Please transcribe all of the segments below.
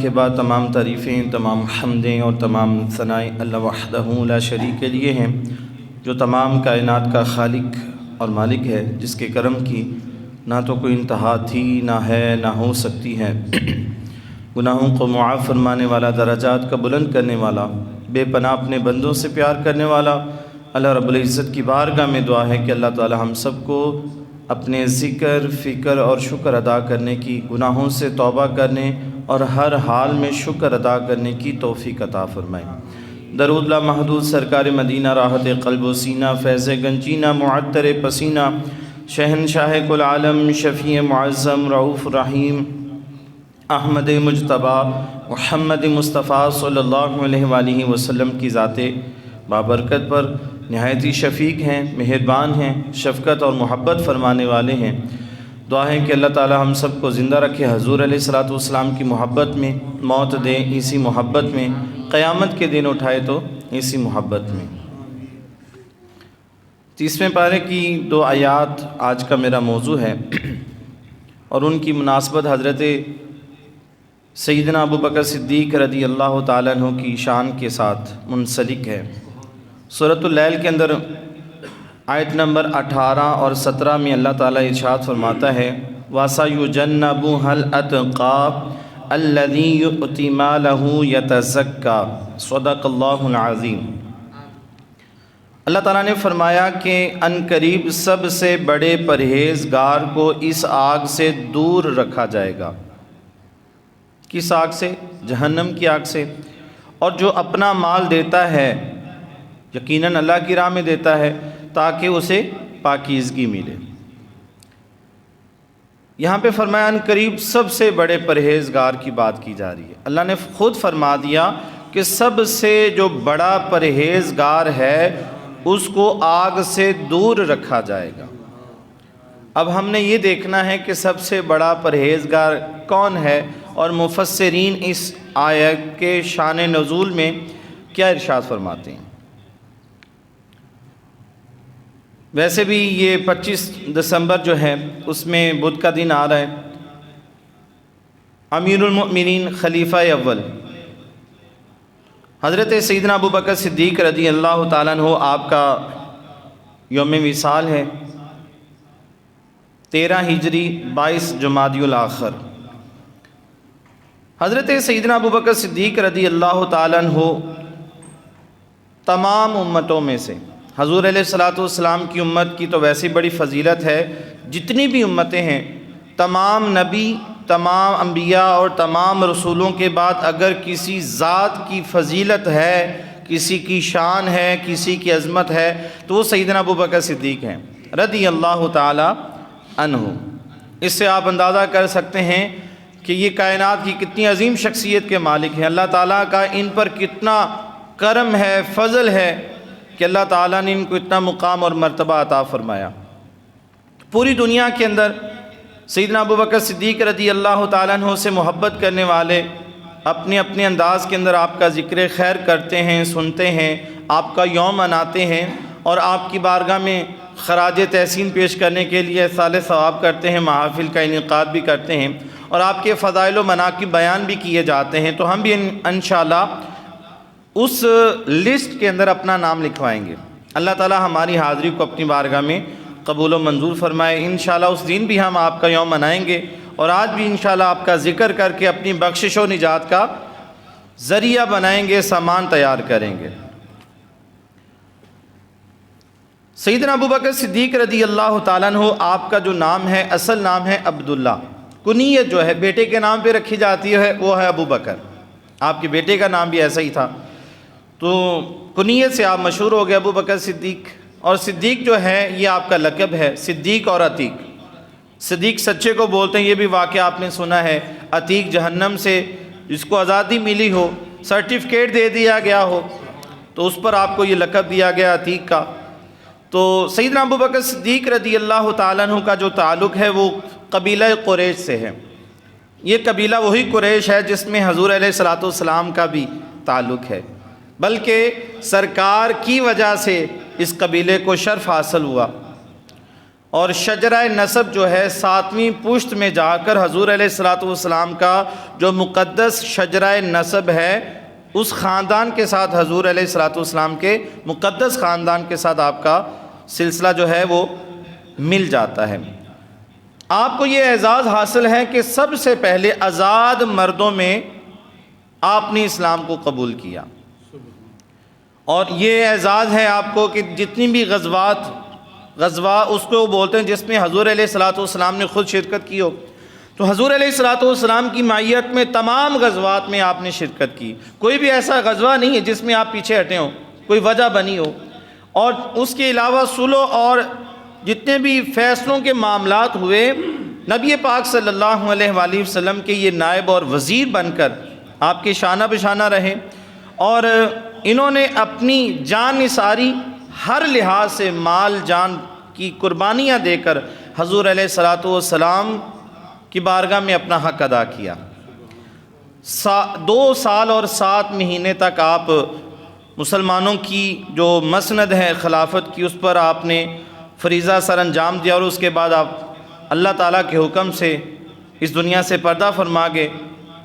کے بعد تمام تعریفیں، تمام حمدیں اور تمام ثنائیں اللہ وحدہ لا شریک کے لیے ہیں، جو تمام کائنات کا خالق اور مالک ہے، جس کے کرم کی نہ تو کوئی انتہا تھی، نہ ہے، نہ ہو سکتی ہے۔ گناہوں کو معاف فرمانے والا، درجات کا بلند کرنے والا، بے پناہ اپنے بندوں سے پیار کرنے والا اللہ رب العزت کی بارگاہ میں دعا ہے کہ اللہ تعالی ہم سب کو اپنے ذکر، فکر اور شکر ادا کرنے کی، گناہوں سے توبہ کرنے اور ہر حال میں شکر ادا کرنے کی توفیق عطا فرمائے۔ درود لامحدود سرکار مدینہ، راحت قلب و سینہ، فیض گنجینہ، معطر پسینہ، شہنشاہ کل عالم، شفیع معظم، رؤوف رحیم، احمد مجتبی محمد مصطفیٰ صلی اللہ علیہ وآلہ وسلم کی ذات بابرکت پر نہایت ہی شفیق ہیں، مہربان ہیں، شفقت اور محبت فرمانے والے ہیں۔ دعا ہے کہ اللہ تعالی ہم سب کو زندہ رکھے حضور علیہ الصلوۃ والسلام کی محبت میں، موت دے اسی محبت میں، قیامت کے دن اٹھائے تو اسی محبت میں۔ 30ویں پارے کی 2 آیات آج کا میرا موضوع ہے اور ان کی مناسبت حضرت سیدنا ابوبکر صدیق رضی اللہ تعالیٰ عنہ کی شان کے ساتھ منسلک ہے۔ سورۃ اللیل کے اندر آیت نمبر 18 اور 17 میں اللہ تعالیٰ ارشاد فرماتا ہے وَسَيُجَنَّبُهَا الْأَتْقَى الَّذِي يُؤْتِي مَالَهُ يَتَزَكَّى صدق اللہ العظیم۔ اللہ تعالیٰ نے فرمایا کہ ان قریب سب سے بڑے پرہیزگار کو اس آگ سے دور رکھا جائے گا۔ کس آگ سے؟ جہنم کی آگ سے۔ اور جو اپنا مال دیتا ہے یقیناً اللہ کی راہ میں دیتا ہے تاکہ اسے پاکیزگی ملے۔ یہاں پہ فرمایا ان قریب سب سے بڑے پرہیزگار کی بات کی جا رہی ہے۔ اللہ نے خود فرما دیا کہ سب سے جو بڑا پرہیزگار ہے اس کو آگ سے دور رکھا جائے گا۔ اب ہم نے یہ دیکھنا ہے کہ سب سے بڑا پرہیزگار کون ہے، اور مفسرین اس آیت کے شان نزول میں کیا ارشاد فرماتے ہیں۔ ویسے بھی یہ 25 دسمبر جو ہے اس میں بدھ کا دن آ رہا ہے۔ امیر المؤمنین خلیفہ اول حضرت سیدنا ابوبکر صدیق رضی اللہ تعالیٰ عنہ آپ کا یوم وصال ہے 13 ہجری 22 جمادی الاخر۔ حضرت سیدنا ابوبکر صدیق رضی اللہ تعالیٰ عنہ تمام امتوں میں سے، حضور علیہ الصلوۃ والسلام کی امت کی تو ویسی بڑی فضیلت ہے، جتنی بھی امتیں ہیں تمام نبی، تمام انبیاء اور تمام رسولوں کے بعد اگر کسی ذات کی فضیلت ہے، کسی کی شان ہے، کسی کی عظمت ہے تو وہ سیدنا ابوبکر صدیق ہیں رضی اللہ تعالی عنہ۔ اس سے آپ اندازہ کر سکتے ہیں کہ یہ کائنات کی کتنی عظیم شخصیت کے مالک ہیں، اللہ تعالیٰ کا ان پر کتنا کرم ہے، فضل ہے کہ اللہ تعالیٰ نے ان کو اتنا مقام اور مرتبہ عطا فرمایا۔ پوری دنیا کے اندر سیدنا ابوبکر صدیق رضی اللہ تعالیٰ عنہ سے محبت کرنے والے اپنے اپنے انداز کے اندر آپ کا ذکر خیر کرتے ہیں، سنتے ہیں، آپ کا یوم مناتے ہیں اور آپ کی بارگاہ میں خراج تحسین پیش کرنے کے لیے احصال ثواب کرتے ہیں، محافل کا انعقاد بھی کرتے ہیں اور آپ کے فضائل و مناقب بیان بھی کیے جاتے ہیں۔ تو ہم بھی انشاءاللہ اس لسٹ کے اندر اپنا نام لکھوائیں گے۔ اللہ تعالی ہماری حاضری کو اپنی بارگاہ میں قبول و منظور فرمائے۔ انشاءاللہ اس دن بھی ہم آپ کا یوم منائیں گے اور آج بھی انشاءاللہ آپ کا ذکر کر کے اپنی بخشش و نجات کا ذریعہ بنائیں گے، سامان تیار کریں گے۔ سیدنا ابوبکر صدیق رضی اللہ تعالیٰ عنہ آپ کا جو نام ہے، اصل نام ہے عبداللہ، کنیت جو ہے بیٹے کے نام پہ رکھی جاتی ہے وہ ہے ابوبکر۔ آپ کے بیٹے کا نام بھی ایسا ہی تھا تو کنیت سے آپ مشہور ہو گئے ابوبکر صدیق۔ اور صدیق جو ہے یہ آپ کا لقب ہے، صدیق اور عتیق۔ صدیق سچے کو بولتے ہیں، یہ بھی واقعہ آپ نے سنا ہے۔ عتیق جہنم سے جس کو آزادی ملی ہو، سرٹیفکیٹ دے دیا گیا ہو تو اس پر آپ کو یہ لقب دیا گیا عتیق کا۔ تو سیدنا ابوبکر صدیق رضی اللہ تعالیٰ عنہ کا جو تعلق ہے وہ قبیلہ قریش سے ہے۔ یہ قبیلہ وہی قریش ہے جس میں حضور علیہ الصلوۃ والسلام کا بھی تعلق ہے، بلکہ سرکار کی وجہ سے اس قبیلے کو شرف حاصل ہوا۔ اور شجرہ نسب جو ہے 7ویں پشت میں جا کر حضور علیہ الصلوۃ والسلام کا جو مقدس شجرہ نسب ہے اس خاندان کے ساتھ، حضور علیہ الصلوۃ والسلام کے مقدس خاندان کے ساتھ آپ کا سلسلہ جو ہے وہ مل جاتا ہے۔ آپ کو یہ اعزاز حاصل ہے کہ سب سے پہلے آزاد مردوں میں آپ نے اسلام کو قبول کیا، اور یہ اعزاز ہے آپ کو کہ جتنی بھی غزوہ اس کو بولتے ہیں جس میں حضور علیہ الصلوۃ والسلام نے خود شرکت کی ہو، تو حضور علیہ الصلوۃ والسلام کی معیت میں تمام غزوات میں آپ نے شرکت کی۔ کوئی بھی ایسا غزوہ نہیں ہے جس میں آپ پیچھے ہٹے ہوں، کوئی وجہ بنی ہو۔ اور اس کے علاوہ صلح اور جتنے بھی فیصلوں کے معاملات ہوئے، نبی پاک صلی اللہ علیہ وآلہ وسلم کے یہ نائب اور وزیر بن کر آپ کے شانہ بشانہ رہے، اور انہوں نے اپنی جان نثاری ہر لحاظ سے مال جان کی قربانیاں دے کر حضور علیہ الصلوۃ والسلام کی بارگاہ میں اپنا حق ادا کیا۔ 2 سال اور 7 مہینے تک آپ مسلمانوں کی جو مسند ہے خلافت کی، اس پر آپ نے فریضہ سر انجام دیا، اور اس کے بعد آپ اللہ تعالیٰ کے حکم سے اس دنیا سے پردہ فرما گئے۔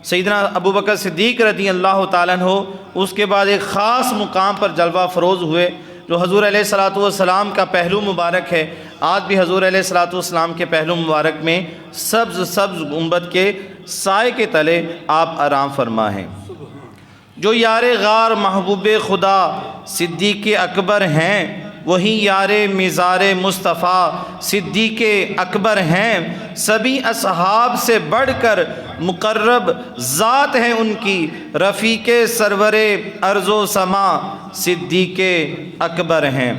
سیدنا ابوبکر صدیق رضی اللہ تعالیٰ عنہ اس کے بعد ایک خاص مقام پر جلوہ فروز ہوئے، جو حضور علیہ الصلوۃ والسلام کا پہلو مبارک ہے۔ آج بھی حضور علیہ الصلوۃ والسلام کے پہلو مبارک میں سبز گنبد کے سائے کے تلے آپ آرام فرما ہیں۔ جو یار غار محبوب خدا صدیق اکبر ہیں، وہی یار مزار مصطفیٰ صدیق اکبر ہیں۔ سبھی اصحاب سے بڑھ کر مقرب ذات ہیں ان کی، رفیق سرور ارض و سما صدیق اکبر ہیں۔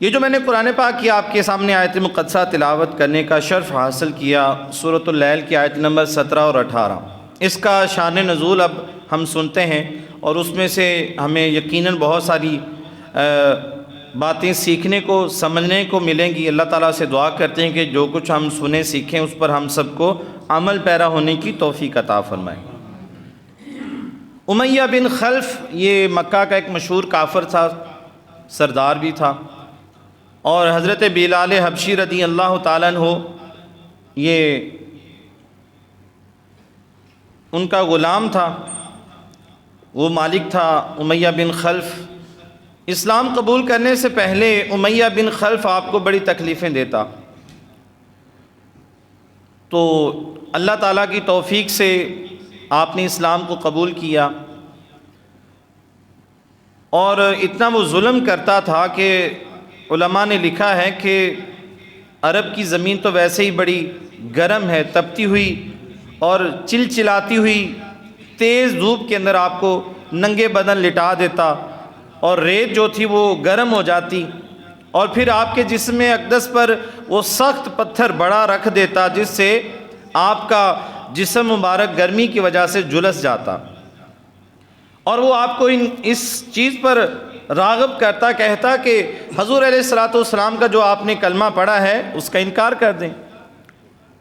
یہ جو میں نے قرآن پاک کی آپ کے سامنے آیت مقدسہ تلاوت کرنے کا شرف حاصل کیا، سورۃ اللیل کی آیت نمبر 17 اور 18، اس کا شان نزول اب ہم سنتے ہیں، اور اس میں سے ہمیں یقیناً بہت ساری باتیں سیکھنے کو سمجھنے کو ملیں گی۔ اللہ تعالیٰ سے دعا کرتے ہیں کہ جو کچھ ہم سنیں سیکھیں اس پر ہم سب کو عمل پیرا ہونے کی توفیق عطا فرمائے۔ امیہ بن خلف یہ مکہ کا ایک مشہور کافر تھا، سردار بھی تھا، اور حضرت بلال حبشی رضی اللہ تعالیٰ عنہ یہ ان کا غلام تھا، وہ مالک تھا امیہ بن خلف۔ اسلام قبول کرنے سے پہلے امیہ بن خلف آپ کو بڑی تکلیفیں دیتا، تو اللہ تعالیٰ کی توفیق سے آپ نے اسلام کو قبول کیا، اور اتنا وہ ظلم کرتا تھا کہ علماء نے لکھا ہے کہ عرب کی زمین تو ویسے ہی بڑی گرم ہے، تپتی ہوئی اور چلچلاتی ہوئی تیز دھوپ کے اندر آپ کو ننگے بدن لٹا دیتا، اور ریت جو تھی وہ گرم ہو جاتی، اور پھر آپ کے جسم اقدس پر وہ سخت پتھر بڑا رکھ دیتا، جس سے آپ کا جسم مبارک گرمی کی وجہ سے جھلس جاتا، اور وہ آپ کو اس چیز پر راغب کرتا، کہتا کہ حضور علیہ الصلوۃ والسلام کا جو آپ نے کلمہ پڑھا ہے اس کا انکار کر دیں،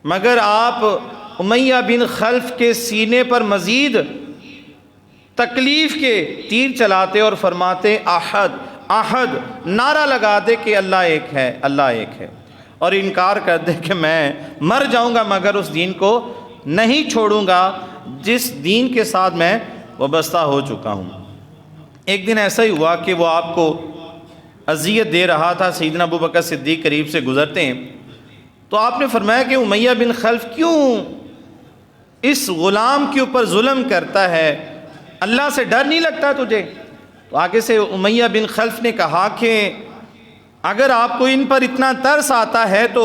مگر آپ امیہ بن خلف کے سینے پر مزید تکلیف کے تیر چلاتے اور فرماتے احد احد، نعرہ لگا دے کہ اللہ ایک ہے، اللہ ایک ہے، اور انکار کر دے کہ میں مر جاؤں گا مگر اس دین کو نہیں چھوڑوں گا جس دین کے ساتھ میں وابستہ ہو چکا ہوں۔ ایک دن ایسا ہی ہوا کہ وہ آپ کو اذیت دے رہا تھا، سیدنا ابوبکر صدیق قریب سے گزرتے ہیں، تو آپ نے فرمایا کہ امیہ بن خلف کیوں اس غلام کے اوپر ظلم کرتا ہے، اللہ سے ڈر نہیں لگتا تجھے؟ تو آگے سے امیہ بن خلف نے کہا کہ اگر آپ کو ان پر اتنا ترس آتا ہے تو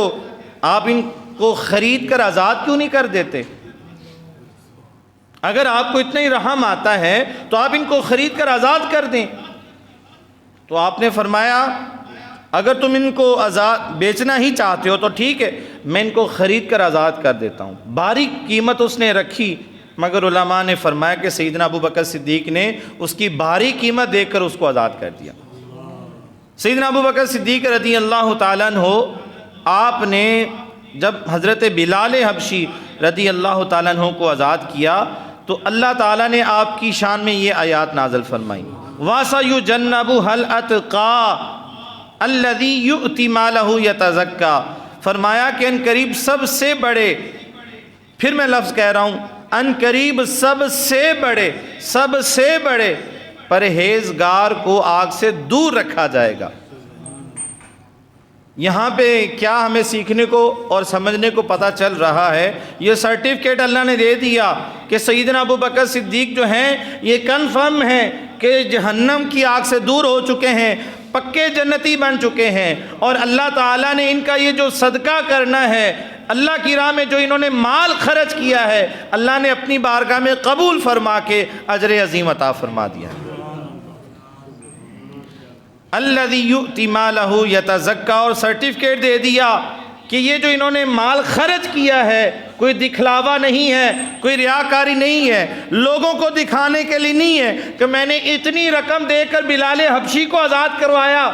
آپ ان کو خرید کر آزاد کیوں نہیں کر دیتے؟ اگر آپ کو اتنا ہی رحم آتا ہے تو آپ ان کو خرید کر آزاد کر دیں۔ تو آپ نے فرمایا اگر تم ان کو آزاد بیچنا ہی چاہتے ہو تو ٹھیک ہے، میں ان کو خرید کر آزاد کر دیتا ہوں۔ بھاری قیمت اس نے رکھی، مگر علماء نے فرمایا کہ سیدنا ابوبکر صدیق نے اس کی بھاری قیمت دے کر اس کو آزاد کر دیا۔ سیدنا ابوبکر صدیق رضی اللہ تعالیٰ عنہ آپ نے جب حضرت بلال حبشی رضی اللہ تعالیٰ عنہ کو آزاد کیا تو اللہ تعالیٰ نے آپ کی شان میں یہ آیات نازل فرمائی، وَسَيُجَنَّبُهَا الْأَتْقَى الذی یؤتی مالہ یتزکا، فرمایا کہ ان قریب سب سے بڑے، پھر میں لفظ کہہ رہا ہوں، ان قریب سب سے بڑے پرہیزگار کو آگ سے دور رکھا جائے گا۔ یہاں پہ کیا ہمیں سیکھنے کو اور سمجھنے کو پتہ چل رہا ہے؟ یہ سرٹیفکیٹ اللہ نے دے دیا کہ سیدنا ابوبکر صدیق جو ہیں یہ کنفرم ہیں کہ جہنم کی آگ سے دور ہو چکے ہیں، پکے جنتی بن چکے ہیں، اور اللہ تعالیٰ نے ان کا یہ جو صدقہ کرنا ہے، اللہ کی راہ میں جو انہوں نے مال خرچ کیا ہے، اللہ نے اپنی بارگاہ میں قبول فرما کے اجر عظیم عطا فرما دیا ہے۔ الذی یؤتی مالہ یتزکا، اور سرٹیفکیٹ دے دیا کہ یہ جو انہوں نے مال خرچ کیا ہے کوئی دکھلاوا نہیں ہے، کوئی ریاکاری نہیں ہے، لوگوں کو دکھانے کے لیے نہیں ہے کہ میں نے اتنی رقم دے کر بلال حبشی کو آزاد کروایا،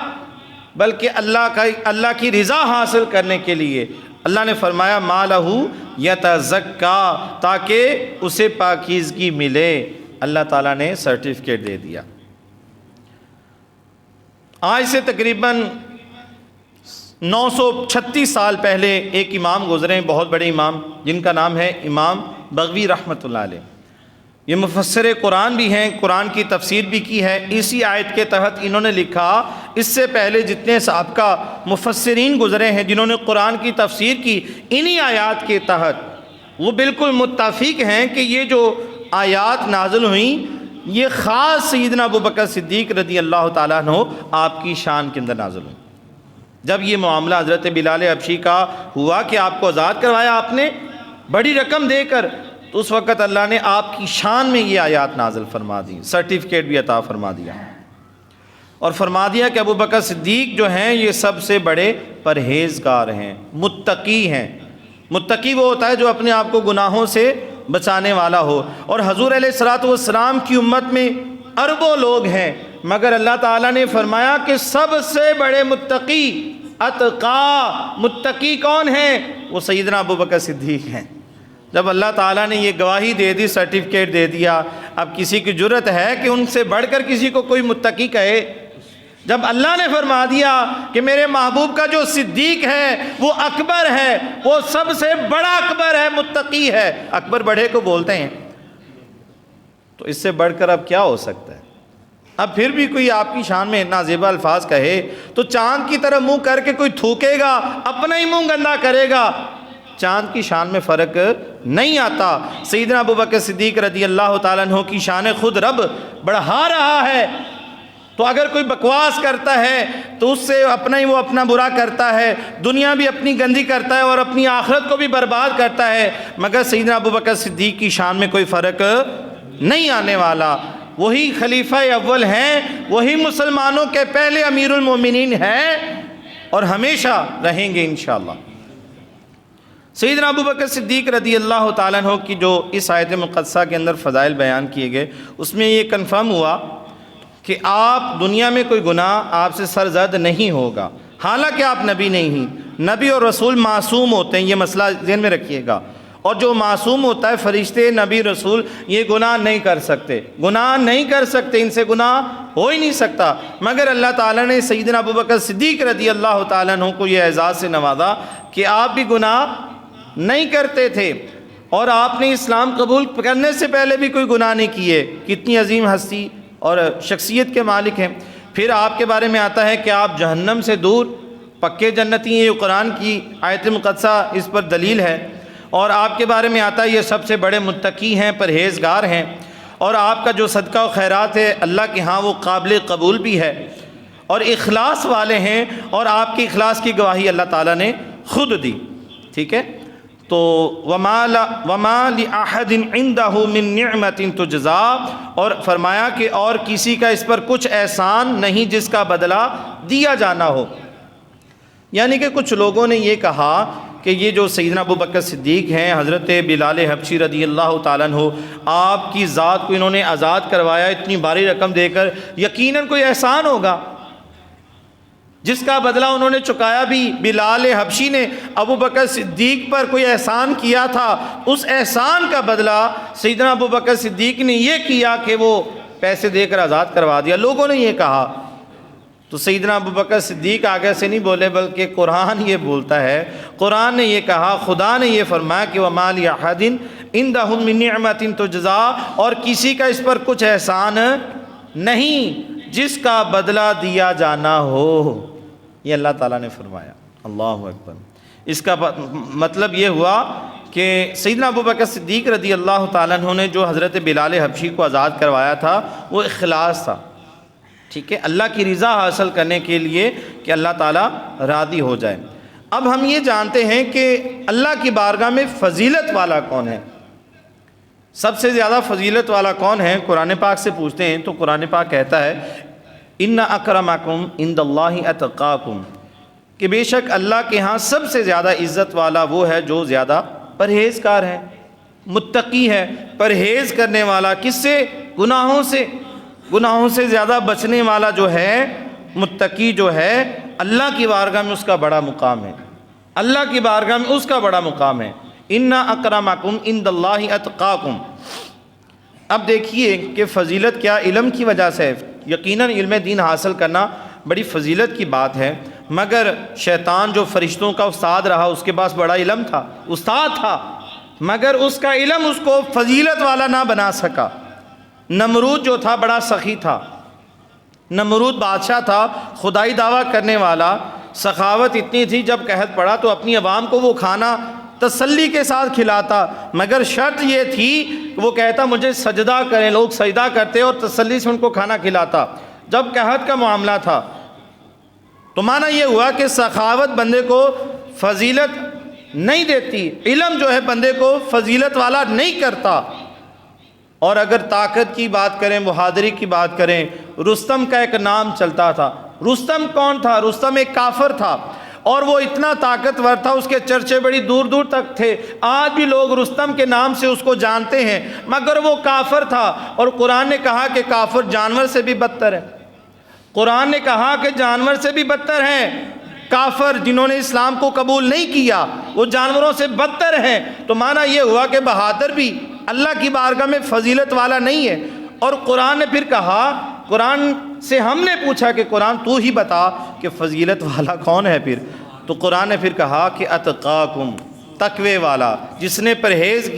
بلکہ اللہ کی رضا حاصل کرنے کے لیے اللہ نے فرمایا مالہ یتزکا، تاکہ اسے پاکیزگی ملے۔ اللہ تعالیٰ نے سرٹیفکیٹ دے دیا۔ آج سے تقریباً 936 سال پہلے ایک امام گزرے ہیں، بہت بڑے امام، جن کا نام ہے امام بغوی رحمۃ اللہ علیہ۔ یہ مفسر قرآن بھی ہیں، قرآن کی تفسیر بھی کی ہے۔ اسی آیت کے تحت انہوں نے لکھا، اس سے پہلے جتنے سابقہ مفسرین گزرے ہیں جنہوں نے قرآن کی تفسیر کی، انہی آیات کے تحت وہ بالکل متفق ہیں کہ یہ جو آیات نازل ہوئیں یہ خاص سیدنا ابوبکر صدیق رضی اللہ تعالیٰ عنہ آپ کی شان کے اندر نازل ہوئی۔ جب یہ معاملہ حضرت بلال حبشی کا ہوا کہ آپ کو آزاد کروایا آپ نے بڑی رقم دے کر، تو اس وقت اللہ نے آپ کی شان میں یہ آیات نازل فرما دی، سرٹیفکیٹ بھی عطا فرما دیا، اور فرما دیا کہ ابوبکر صدیق جو ہیں یہ سب سے بڑے پرہیزگار ہیں، متقی ہیں۔ متقی وہ ہوتا ہے جو اپنے آپ کو گناہوں سے بچانے والا ہو، اور حضور علیہ الصلوۃ والسلام کی امت میں اربوں لوگ ہیں، مگر اللہ تعالیٰ نے فرمایا کہ سب سے بڑے متقی، اتقا متقی کون ہیں؟ وہ سیدنا ابوبکر صدیق ہیں۔ جب اللہ تعالیٰ نے یہ گواہی دے دی، سرٹیفکیٹ دے دیا، اب کسی کی جرت ہے کہ ان سے بڑھ کر کسی کو کوئی متقی کہے؟ جب اللہ نے فرما دیا کہ میرے محبوب کا جو صدیق ہے وہ اکبر ہے، وہ سب سے بڑا اکبر ہے، متقی ہے، اکبر بڑھے کو بولتے ہیں، تو اس سے بڑھ کر اب کیا ہو سکتا ہے؟ اب پھر بھی کوئی آپ کی شان میں اتنا زیبا الفاظ کہے تو چاند کی طرح منہ کر کے کوئی تھوکے گا، اپنا ہی منہ گندا کرے گا، چاند کی شان میں فرق نہیں آتا۔ سیدنا ابوبکر صدیق رضی اللہ تعالیٰ عنہ کی شان خود رب بڑھا رہا ہے، تو اگر کوئی بکواس کرتا ہے تو اس سے اپنا ہی وہ اپنا برا کرتا ہے، دنیا بھی اپنی گندی کرتا ہے اور اپنی آخرت کو بھی برباد کرتا ہے، مگر سیدنا ابوبکر صدیق کی شان میں کوئی فرق نہیں آنے والا۔ وہی خلیفہ اول ہیں، وہی مسلمانوں کے پہلے امیر المومنین ہیں اور ہمیشہ رہیں گے انشاءاللہ۔ سیدنا ابوبکر صدیق رضی اللہ تعالیٰ عنہ کی جو اس آیت مقدسہ کے اندر فضائل بیان کیے گئے، اس میں یہ کنفرم ہوا کہ آپ دنیا میں کوئی گناہ آپ سے سرزد نہیں ہوگا، حالانکہ آپ نبی نہیں ہیں۔ نبی اور رسول معصوم ہوتے ہیں، یہ مسئلہ ذہن میں رکھیے گا، اور جو معصوم ہوتا ہے، فرشتے، نبی، رسول، یہ گناہ نہیں کر سکتے، ان سے گناہ ہو ہی نہیں سکتا، مگر اللہ تعالیٰ نے سیدنا ابوبکر صدیق رضی اللہ تعالیٰ عنہ کو یہ اعزاز سے نوازا کہ آپ بھی گناہ نہیں کرتے تھے، اور آپ نے اسلام قبول کرنے سے پہلے بھی کوئی گناہ نہیں کیے۔ کتنی عظیم ہستی اور شخصیت کے مالک ہیں۔ پھر آپ کے بارے میں آتا ہے کہ آپ جہنم سے دور پکے جنتی ہیں، یہ قرآن کی آیت مقدسہ اس پر دلیل ہے، اور آپ کے بارے میں آتا ہے یہ سب سے بڑے متقی ہیں، پرہیزگار ہیں، اور آپ کا جو صدقہ و خیرات ہے اللہ کے ہاں وہ قابل قبول بھی ہے، اور اخلاص والے ہیں، اور آپ کی اخلاص کی گواہی اللہ تعالیٰ نے خود دی۔ ٹھیک ہے، تو وَمَا لِأَحَدٍ عِنْدَهُ مِن نِعْمَةٍ تُجْزَىٰ، اور فرمایا کہ اور کسی کا اس پر کچھ احسان نہیں جس کا بدلہ دیا جانا ہو۔ یعنی کہ کچھ لوگوں نے یہ کہا کہ یہ جو سیدنا ابوبکر صدیق ہیں، حضرت بلال حبشی رضی اللہ تعالیٰ عنہ، آپ کی ذات کو انہوں نے آزاد کروایا اتنی باری رقم دے کر، یقیناً کوئی احسان ہوگا جس کا بدلہ انہوں نے چکایا بھی۔ بلال حبشی نے ابوبکر صدیق پر کوئی احسان کیا تھا، اس احسان کا بدلہ سیدنا ابوبکر صدیق نے یہ کیا کہ وہ پیسے دے کر آزاد کروا دیا۔ لوگوں نے یہ کہا، تو سیدنا ابوبکر صدیق آگے سے نہیں بولے بلکہ قرآن یہ بولتا ہے، قرآن نے یہ کہا، خدا نے یہ فرمایا کہ وَمَا لِأَحَدٍ عِندَهُ مِن نِعْمَةٍ تُجْزَىٰ، اور کسی کا اس پر کچھ احسان نہیں جس کا بدلہ دیا جانا ہو۔ یہ اللہ تعالیٰ نے فرمایا، اللہ اکبر۔ اس کا مطلب یہ ہوا کہ سیدنا ابوبکر صدیق رضی اللہ تعالیٰ عنہ نے جو حضرت بلال حبشی کو آزاد کروایا تھا وہ اخلاص تھا، ٹھیک ہے، اللہ کی رضا حاصل کرنے کے لیے کہ اللہ تعالیٰ راضی ہو جائے۔ اب ہم یہ جانتے ہیں کہ اللہ کی بارگاہ میں فضیلت والا کون ہے، سب سے زیادہ فضیلت والا کون ہے؟ قرآن پاک سے پوچھتے ہیں تو قرآن پاک کہتا ہے ان اکرمکم عند اللہ اتقاکم، کہ بے شک اللہ کے ہاں سب سے زیادہ عزت والا وہ ہے جو زیادہ پرہیزگار ہے، متقی ہے، پرہیز کرنے والا، کس سے؟ گناہوں سے، گناہوں سے زیادہ بچنے والا جو ہے، متقی جو ہے، اللہ کی بارگاہ میں اس کا بڑا مقام ہے، اللہ کی بارگاہ میں اس کا بڑا مقام ہے۔ ان اکرمکم عند اللہ اتقاکم۔ اب دیکھیے کہ فضیلت کیا علم کی وجہ سے ہے، یقیناً علم دین حاصل کرنا بڑی فضیلت کی بات ہے، مگر شیطان جو فرشتوں کا استاد رہا اس کے پاس بڑا علم تھا، استاد تھا، مگر اس کا علم اس کو فضیلت والا نہ بنا سکا۔ نمرود جو تھا بڑا سخی تھا، نمرود بادشاہ تھا، خدائی دعویٰ کرنے والا، سخاوت اتنی تھی جب قحط پڑا تو اپنی عوام کو وہ کھانا تسلی کے ساتھ کھلاتا، مگر شرط یہ تھی کہ وہ کہتا مجھے سجدہ کریں، لوگ سجدہ کرتے اور تسلی سے ان کو کھانا کھلاتا جب قحط کا معاملہ تھا۔ تو معنی یہ ہوا کہ سخاوت بندے کو فضیلت نہیں دیتی، علم جو ہے بندے کو فضیلت والا نہیں کرتا۔ اور اگر طاقت کی بات کریں، بہادری کی بات کریں، رستم کا ایک نام چلتا تھا۔ رستم کون تھا؟ رستم ایک کافر تھا اور وہ اتنا طاقتور تھا، اس کے چرچے بڑی دور دور تک تھے، آج بھی لوگ رستم کے نام سے اس کو جانتے ہیں، مگر وہ کافر تھا۔ اور قرآن نے کہا کہ کافر جانور سے بھی بدتر ہے، قرآن نے کہا کہ جانور سے بھی بدتر ہیں، کافر جنہوں نے اسلام کو قبول نہیں کیا وہ جانوروں سے بدتر ہیں۔ تو معنی یہ ہوا کہ بہادر بھی اللہ کی بارگاہ میں فضیلت والا نہیں ہے۔ اور قرآن نے پھر کہا، قرآن سے ہم نے پوچھا کہ قرآن تو ہی بتا کہ فضیلت والا کون ہے پھر؟ تو قرآن نے پھر کہا کہ اتقاکم، تقوی والا، جس نے پرہیز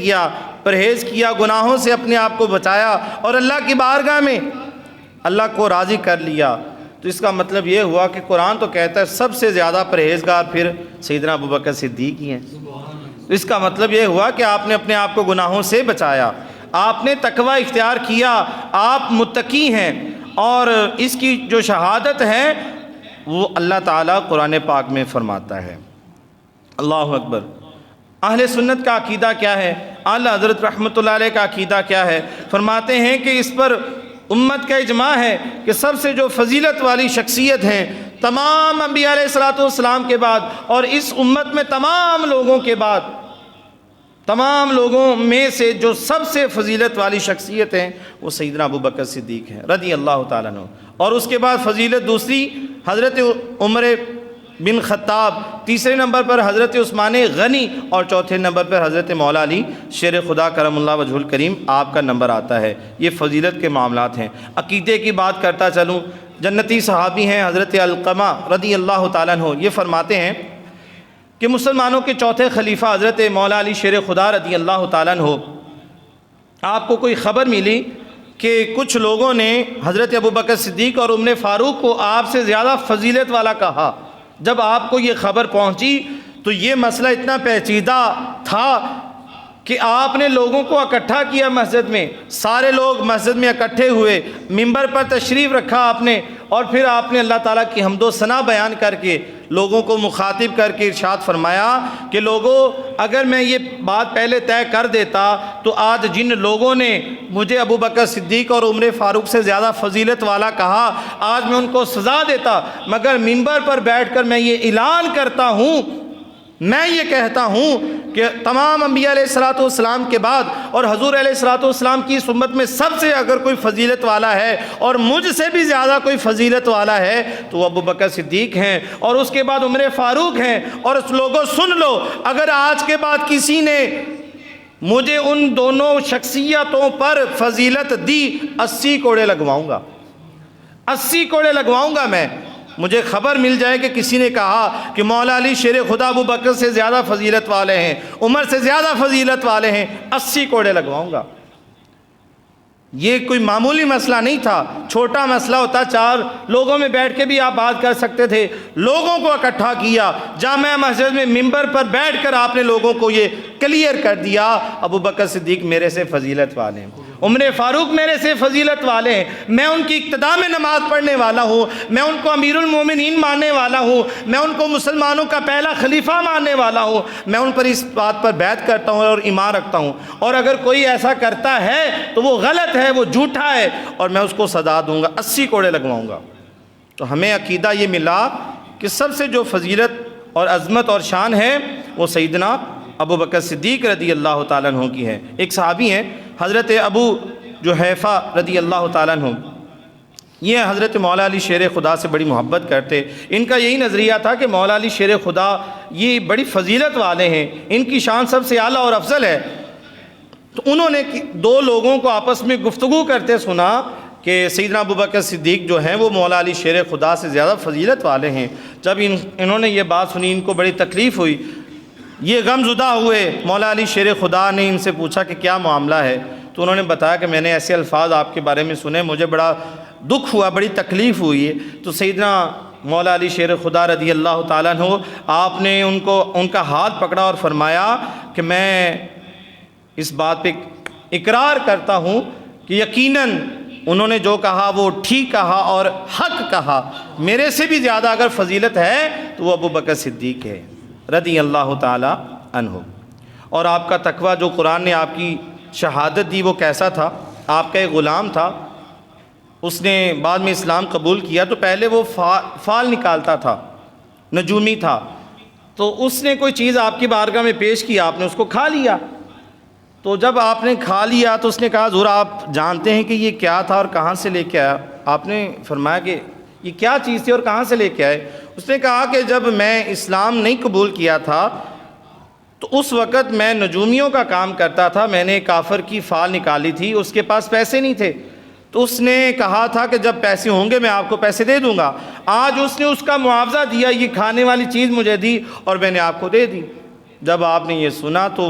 کیا، گناہوں سے اپنے آپ کو بچایا اور اللہ کی بارگاہ میں اللہ کو راضی کر لیا۔ تو اس کا مطلب یہ ہوا کہ قرآن تو کہتا ہے سب سے زیادہ پرہیزگار پھر سیدنا ابوبکر صدیق ہی ہیں۔ اس کا مطلب یہ ہوا کہ آپ نے اپنے آپ کو گناہوں سے بچایا، آپ نے تقوی اختیار کیا، آپ متقی ہیں، اور اس کی جو شہادت ہے وہ اللہ تعالیٰ قرآن پاک میں فرماتا ہے۔ اللہ اکبر۔ اہل سنت کا عقیدہ کیا ہے؟ اعلیٰ حضرت رحمۃ اللہ علیہ کا عقیدہ کیا ہے؟ فرماتے ہیں کہ اس پر امت کا اجماع ہے کہ سب سے جو فضیلت والی شخصیت ہیں تمام انبیاء علیہ الصلوۃ والسلام کے بعد اور اس امت میں تمام لوگوں کے بعد، تمام لوگوں میں سے جو سب سے فضیلت والی شخصیت ہیں وہ سیدنا ابوبکر صدیق ہیں رضی اللہ تعالیٰ عنہ۔ اور اس کے بعد فضیلت دوسری حضرت عمر بن خطاب، تیسرے نمبر پر حضرت عثمان غنی، اور چوتھے نمبر پر حضرت مولا علی شیر خدا کرم اللہ وجہ الکریم آپ کا نمبر آتا ہے۔ یہ فضیلت کے معاملات ہیں۔ عقیدے کی بات کرتا چلوں، جنتی صحابی ہیں حضرت علقمہ رضی اللہ تعالیٰ عنہ، یہ فرماتے ہیں کہ مسلمانوں کے چوتھے خلیفہ حضرت مولا علی شیر خدا رضی اللہ تعالیٰ عنہ، آپ کو کوئی خبر ملی کہ کچھ لوگوں نے حضرت ابوبکر صدیق اور عمر فاروق کو آپ سے زیادہ فضیلت والا کہا۔ جب آپ کو یہ خبر پہنچی تو یہ مسئلہ اتنا پیچیدہ تھا کہ آپ نے لوگوں کو اکٹھا کیا، مسجد میں سارے لوگ مسجد میں اکٹھے ہوئے، ممبر پر تشریف رکھا آپ نے، اور پھر آپ نے اللہ تعالیٰ کی حمد و ثنا بیان کر کے لوگوں کو مخاطب کر کے ارشاد فرمایا کہ لوگوں، اگر میں یہ بات پہلے طے کر دیتا تو آج جن لوگوں نے مجھے ابوبکر صدیق اور عمر فاروق سے زیادہ فضیلت والا کہا، آج میں ان کو سزا دیتا، مگر ممبر پر بیٹھ کر میں یہ اعلان کرتا ہوں، میں یہ کہتا ہوں کہ تمام انبیاء علیہ الصلوۃ والسلام کے بعد اور حضور علیہ الصلوۃ والسلام کی اس امت میں سب سے اگر کوئی فضیلت والا ہے اور مجھ سے بھی زیادہ کوئی فضیلت والا ہے تو وہ ابوبکر صدیق ہیں، اور اس کے بعد عمر فاروق ہیں۔ اور اس لوگوں سن لو، اگر آج کے بعد کسی نے مجھے ان دونوں شخصیتوں پر فضیلت دی، 80 کوڑے لگواؤں گا، 80 کوڑے لگواؤں گا میں۔ مجھے خبر مل جائے کہ کسی نے کہا کہ مولا علی شیر خدا ابو بکر سے زیادہ فضیلت والے ہیں، عمر سے زیادہ فضیلت والے ہیں، 80 کوڑے لگواؤں گا۔ یہ کوئی معمولی مسئلہ نہیں تھا، چھوٹا مسئلہ ہوتا 4 لوگوں میں بیٹھ کے بھی آپ بات کر سکتے تھے، لوگوں کو اکٹھا کیا، جامع مسجد میں منبر پر بیٹھ کر آپ نے لوگوں کو یہ کلیئر کر دیا، ابو بکر صدیق میرے سے فضیلت والے ہیں، عمر فاروق میرے سے فضیلت والے ہیں، میں ان کی اقتداء میں نماز پڑھنے والا ہوں، میں ان کو امیر المومنین ماننے والا ہوں، میں ان کو مسلمانوں کا پہلا خلیفہ ماننے والا ہوں، میں ان پر اس بات پر بیعت کرتا ہوں اور ایمان رکھتا ہوں، اور اگر کوئی ایسا کرتا ہے تو وہ غلط ہے، وہ جھوٹا ہے، اور میں اس کو سزا دوں گا، 80 کوڑے لگواؤں گا۔ تو ہمیں عقیدہ یہ ملا کہ سب سے جو فضیلت اور عظمت اور شان ہے وہ سیدنا ابو بکر صدیق رضی اللہ تعالیٰ عنہ کی ہے۔ ایک صحابی ہیں حضرت ابو جحیفہ رضی اللہ تعالیٰ عنہ، یہ حضرت مولا علی شیر خدا سے بڑی محبت کرتے، ان کا یہی نظریہ تھا کہ مولا علی شیر خدا یہ بڑی فضیلت والے ہیں، ان کی شان سب سے اعلیٰ اور افضل ہے۔ تو انہوں نے 2 لوگوں کو آپس میں گفتگو کرتے سنا کہ سیدنا ابو بکر صدیق جو ہیں وہ مولا علی شیر خدا سے زیادہ فضیلت والے ہیں۔ جب انہوں نے یہ بات سنی، ان کو بڑی تکلیف ہوئی، یہ غم زدہ ہوئے۔ مولا علی شیر خدا نے ان سے پوچھا کہ کیا معاملہ ہے؟ تو انہوں نے بتایا کہ میں نے ایسے الفاظ آپ کے بارے میں سنے، مجھے بڑا دکھ ہوا، بڑی تکلیف ہوئی ہے۔ تو سیدنا مولا علی شیر خدا رضی اللہ تعالیٰ عنہ، آپ نے ان کا ہاتھ پکڑا اور فرمایا کہ میں اس بات پہ اقرار کرتا ہوں کہ یقیناً انہوں نے جو کہا وہ ٹھیک کہا اور حق کہا، میرے سے بھی زیادہ اگر فضیلت ہے تو وہ ابو بکر صدیق ہے رضی اللہ تعالی عنہ۔ اور آپ کا تقویٰ، جو قرآن نے آپ کی شہادت دی، وہ کیسا تھا؟ آپ کا ایک غلام تھا، اس نے بعد میں اسلام قبول کیا، تو پہلے وہ فال نکالتا تھا، نجومی تھا، تو اس نے کوئی چیز آپ کی بارگاہ میں پیش کی، آپ نے اس کو کھا لیا۔ تو جب آپ نے کھا لیا تو اس نے کہا حضور آپ جانتے ہیں کہ یہ کیا تھا اور کہاں سے لے کے آیا؟ آپ نے فرمایا کہ یہ کیا چیز تھی اور کہاں سے لے کے آئے؟ اس نے کہا کہ جب میں اسلام نہیں قبول کیا تھا تو اس وقت میں نجومیوں کا کام کرتا تھا، میں نے کافر کی فال نکالی تھی، اس کے پاس پیسے نہیں تھے، تو اس نے کہا تھا کہ جب پیسے ہوں گے میں آپ کو پیسے دے دوں گا۔ آج اس نے اس کا معاوضہ دیا، یہ کھانے والی چیز مجھے دی اور میں نے آپ کو دے دی۔ جب آپ نے یہ سنا تو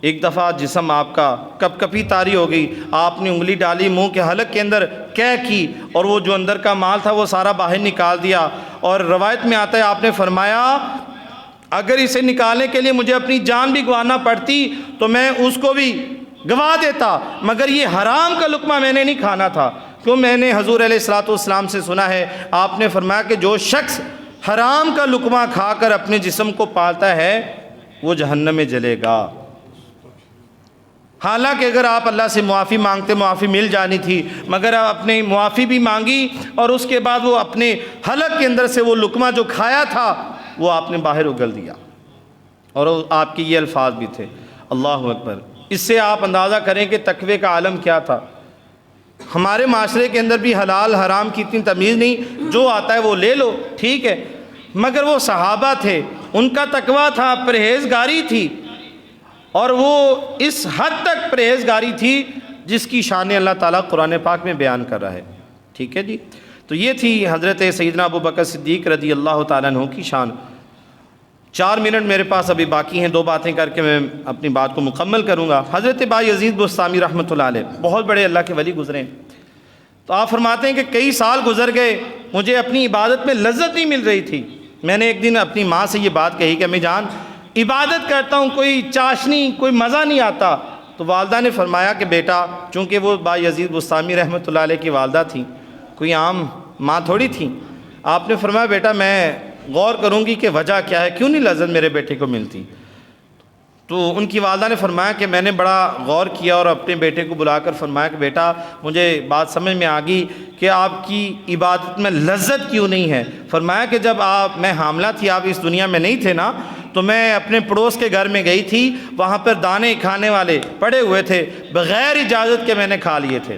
ایک دفعہ جسم آپ کا کپ کپی طاری ہو گئی، آپ نے انگلی ڈالی منہ کے حلق کے اندر، کہہ کی، اور وہ جو اندر کا مال تھا وہ سارا باہر نکال دیا۔ اور روایت میں آتا ہے آپ نے فرمایا اگر اسے نکالنے کے لیے مجھے اپنی جان بھی گنوانا پڑتی تو میں اس کو بھی گوا دیتا، مگر یہ حرام کا لقمہ میں نے نہیں کھانا تھا، کیوں میں نے حضور علیہ الصلوۃ والسلام سے سنا ہے، آپ نے فرمایا کہ جو شخص حرام کا لقمہ کھا کر اپنے جسم کو پالتا ہے وہ جہنم میں جلے گا۔ حالانکہ اگر آپ اللہ سے معافی مانگتے معافی مل جانی تھی، مگر آپ نے معافی بھی مانگی اور اس کے بعد وہ اپنے حلق کے اندر سے وہ لقمہ جو کھایا تھا وہ آپ نے باہر اگل دیا، اور آپ کے یہ الفاظ بھی تھے، اللہ اکبر۔ اس سے آپ اندازہ کریں کہ تقوی کا عالم کیا تھا۔ ہمارے معاشرے کے اندر بھی حلال حرام کی اتنی تمیز نہیں، جو آتا ہے وہ لے لو، ٹھیک ہے، مگر وہ صحابہ تھے، ان کا تقویٰ تھا، پرہیزگاری تھی، اور وہ اس حد تک پرہیزگاری تھی جس کی شان اللہ تعالیٰ قرآن پاک میں بیان کر رہا ہے، ٹھیک ہے جی۔ تو یہ تھی حضرت سیدنا ابو بکر صدیق رضی اللہ تعالیٰ عنہ کی شان۔ 4 منٹ میرے پاس ابھی باقی ہیں، 2 باتیں کر کے میں اپنی بات کو مکمل کروں گا۔ حضرت بایزید بستامی رحمۃ اللہ علیہ بہت بڑے اللہ کے ولی گزرے، تو آپ فرماتے ہیں کہ کئی سال گزر گئے، مجھے اپنی عبادت میں لذت نہیں مل رہی تھی۔ میں نے ایک دن اپنی ماں سے یہ بات کہی کہ امی جان عبادت کرتا ہوں، کوئی چاشنی، کوئی مزہ نہیں آتا۔ تو والدہ نے فرمایا کہ بیٹا، چونکہ وہ بایزید بستامی رحمۃ اللہ علیہ کی والدہ تھیں، کوئی عام ماں تھوڑی تھیں، آپ نے فرمایا بیٹا میں غور کروں گی کہ وجہ کیا ہے، کیوں نہیں لذت میرے بیٹے کو ملتی۔ تو ان کی والدہ نے فرمایا کہ میں نے بڑا غور کیا اور اپنے بیٹے کو بلا کر فرمایا کہ بیٹا مجھے بات سمجھ میں آ گئی کہ آپ کی عبادت میں لذت کیوں نہیں ہے۔ فرمایا کہ جب میں حاملہ تھی، آپ اس دنیا میں نہیں تھے نا، تو میں اپنے پڑوس کے گھر میں گئی تھی، وہاں پر دانے کھانے والے پڑے ہوئے تھے، بغیر اجازت کے میں نے کھا لیے تھے۔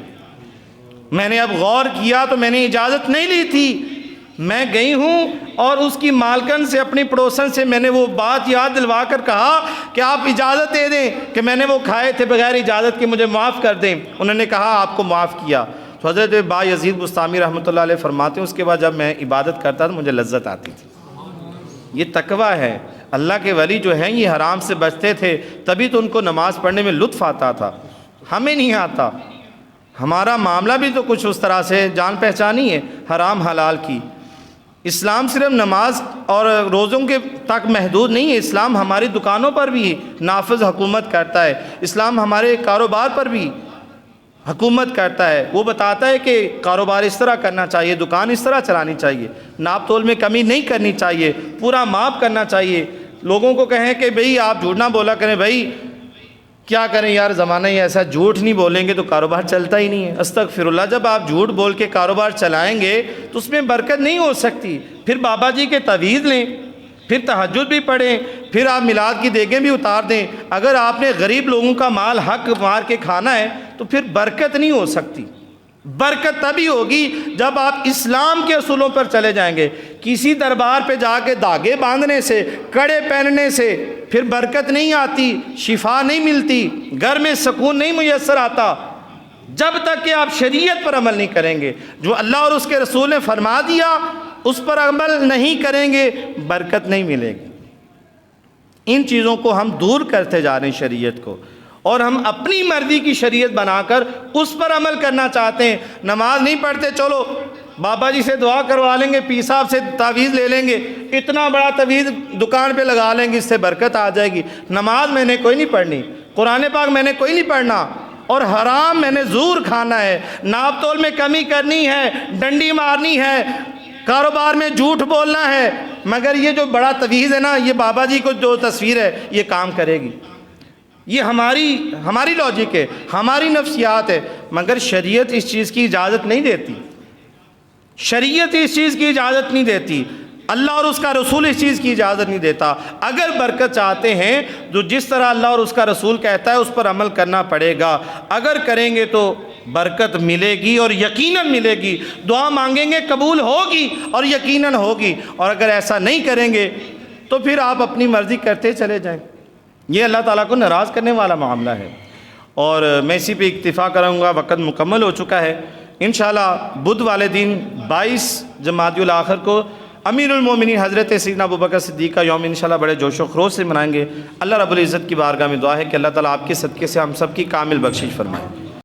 میں نے اب غور کیا تو میں نے اجازت نہیں لی تھی، میں گئی ہوں اور اس کی مالکن سے، اپنی پڑوسن سے میں نے وہ بات یاد دلوا کر کہا کہ آپ اجازت دے دیں کہ میں نے وہ کھائے تھے بغیر اجازت کے، مجھے معاف کر دیں۔ انہوں نے کہا آپ کو معاف کیا۔ تو تو حضرت بایزید بستامی رحمۃ اللہ علیہ فرماتے ہیں اس کے بعد جب میں عبادت کرتا تو مجھے لذت آتی تھی۔ یہ تقویٰ ہے۔ اللہ کے ولی جو ہیں یہ حرام سے بچتے تھے، تبھی تو ان کو نماز پڑھنے میں لطف آتا تھا، ہمیں نہیں آتا۔ ہمارا معاملہ بھی تو کچھ اس طرح سے جان پہچانی ہے حرام حلال کی۔ اسلام صرف نماز اور روزوں کے تک محدود نہیں ہے، اسلام ہماری دکانوں پر بھی نافذ حکومت کرتا ہے، اسلام ہمارے کاروبار پر بھی حکومت کرتا ہے۔ وہ بتاتا ہے کہ کاروبار اس طرح کرنا چاہیے، دکان اس طرح چلانی چاہیے، ناپ تول میں کمی نہیں کرنی چاہیے، پورا ماپ کرنا چاہیے۔ لوگوں کو کہیں کہ بھئی آپ جھوٹ نہ بولا کریں، بھئی کیا کریں یار زمانہ ہی ایسا، جھوٹ نہیں بولیں گے تو کاروبار چلتا ہی نہیں ہے۔ استغفر اللہ، جب آپ جھوٹ بول کے کاروبار چلائیں گے تو اس میں برکت نہیں ہو سکتی۔ پھر بابا جی کے تعویذ لیں، پھر تہجد بھی پڑھیں، پھر آپ میلاد کی دیگیں بھی اتار دیں، اگر آپ نے غریب لوگوں کا مال حق مار کے کھانا ہے تو پھر برکت نہیں ہو سکتی۔ برکت تبھی ہوگی جب آپ اسلام کے اصولوں پر چلے جائیں گے۔ کسی دربار پہ جا کے دھاگے باندھنے سے، کڑے پہننے سے پھر برکت نہیں آتی، شفا نہیں ملتی، گھر میں سکون نہیں میسر آتا، جب تک کہ آپ شریعت پر عمل نہیں کریں گے۔ جو اللہ اور اس کے رسول نے فرما دیا اس پر عمل نہیں کریں گے، برکت نہیں ملے گی۔ ان چیزوں کو ہم دور کرتے جا رہے ہیں شریعت کو، اور ہم اپنی مرضی کی شریعت بنا کر اس پر عمل کرنا چاہتے ہیں۔ نماز نہیں پڑھتے، چلو بابا جی سے دعا کروا لیں گے، پیر صاحب سے تعویذ لے لیں گے، اتنا بڑا تعویذ دکان پہ لگا لیں گے، اس سے برکت آ جائے گی۔ نماز میں نے کوئی نہیں پڑھنی، قرآن پاک میں نے کوئی نہیں پڑھنا، اور حرام میں نے زور کھانا ہے، ناپ تول میں کمی کرنی ہے، ڈنڈی مارنی ہے، کاروبار میں جھوٹ بولنا ہے، مگر یہ جو بڑا تعویذ ہے نا، یہ بابا جی کو جو تصویر ہے یہ کام کرے گی۔ یہ ہماری لاجک ہے، ہماری نفسیات ہے، مگر شریعت اس چیز کی اجازت نہیں دیتی۔ شریعت اس چیز کی اجازت نہیں دیتی، اللہ اور اس کا رسول اس چیز کی اجازت نہیں دیتا۔ اگر برکت چاہتے ہیں تو جس طرح اللہ اور اس کا رسول کہتا ہے اس پر عمل کرنا پڑے گا۔ اگر کریں گے تو برکت ملے گی، اور یقیناً ملے گی۔ دعا مانگیں گے قبول ہوگی اور یقیناً ہوگی، اور اگر ایسا نہیں کریں گے تو پھر آپ اپنی مرضی کرتے چلے جائیں۔ یہ اللہ تعالیٰ کو ناراض کرنے والا معاملہ ہے۔ اور میں اسی پہ اکتفا کروں گا، وقت مکمل ہو چکا ہے۔ انشاءاللہ بدھ والے دن 22 جمادی الاخر کو امیر المومنین حضرت سیدنا ابوبکر صدیق کا یوم انشاءاللہ بڑے جوش و خروش سے منائیں گے۔ اللہ رب العزت کی بارگاہ میں دعا ہے کہ اللہ تعالیٰ آپ کے صدقے سے ہم سب کی کامل بخشش فرمائے۔